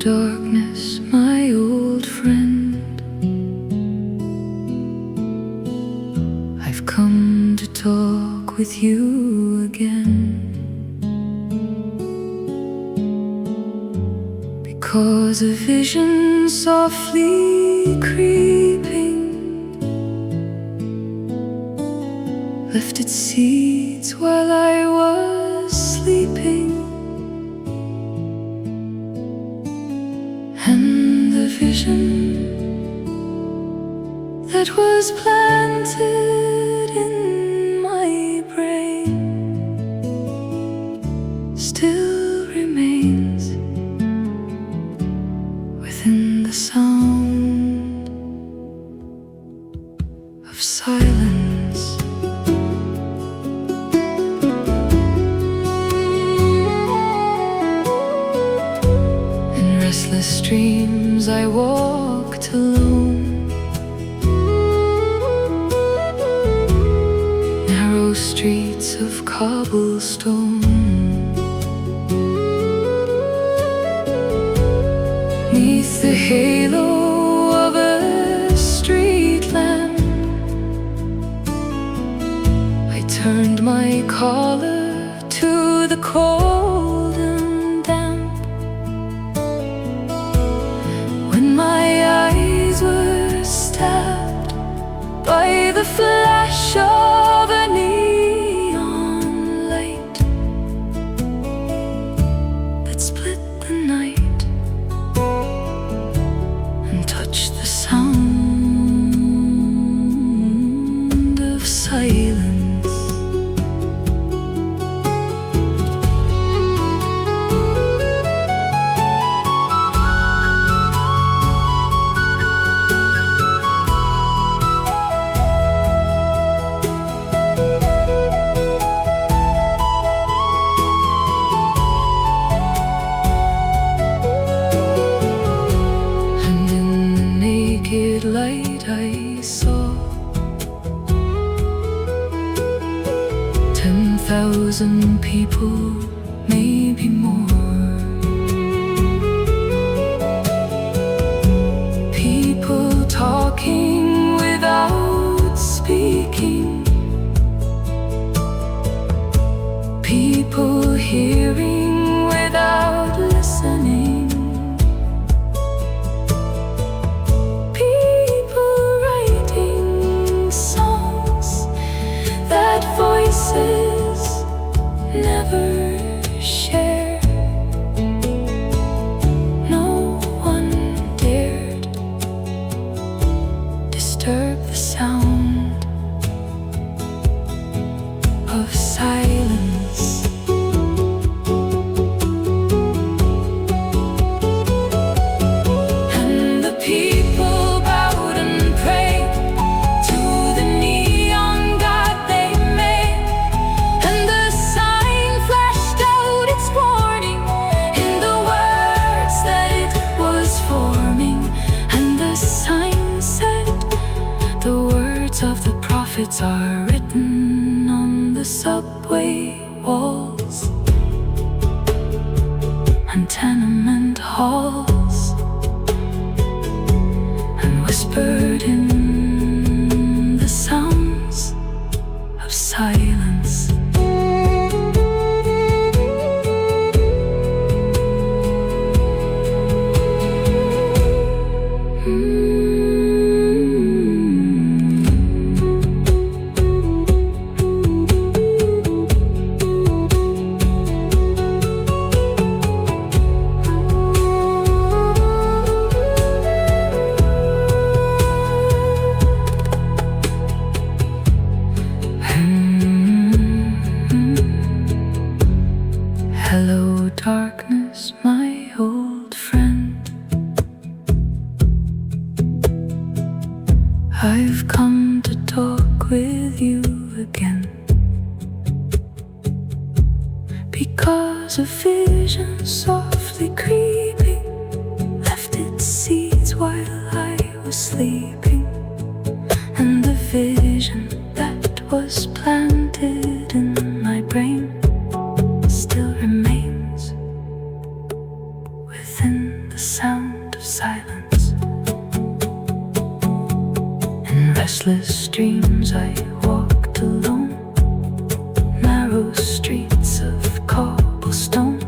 darkness, my old friend, I've come to talk with you again, because a vision softly creeping left its seeds while I was sleeping. And the vision that was planted in my brain still remains within the sound of silence. In restless dreams I walked alone, narrow streets of cobblestone, neath the halo of a street lamp. I turned my collar to the cold and damp. When my eyes were stabbed by the flash of a neon light that split the night and touch the sound of silence. Light I saw 10,000 people, maybe more. People talking without speaking, people hearing without listening. Voices never share. No one dared disturb the sound of silence. And the people bowed and prayed to the neon god they made. And the sign flashed out its warning in the words that it was forming. And the sign said, the words of the prophets are written on the subway walls and tenement halls, and whispered in the sounds of silence. Hello darkness, my old friend, I've come to talk with you again, because a vision softly creeping left its seeds while I was sleeping. And the vision that was planted in my brain still remains within the sound of silence. In restless dreams I walked alone, narrow streets of cobblestone.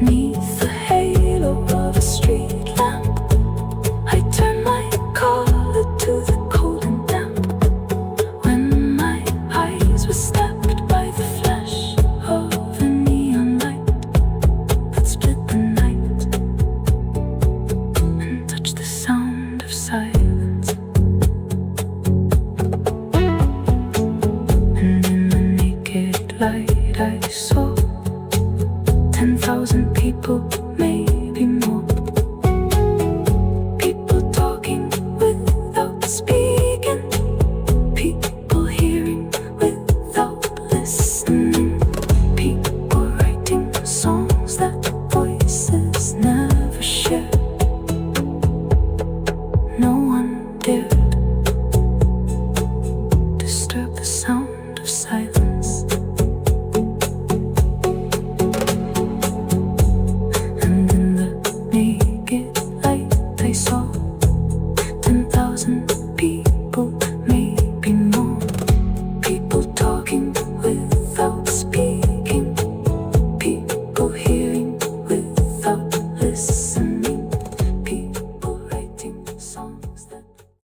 Neath the halo of a street lamp, I turned my collar to the cold and damp. When my eyes were stabbed by the flash of a neon light that split the night and touched the sound of silence. And in the naked light I saw 10,000 people, maybe more. People talking without speaking, people hearing without listening, people writing songs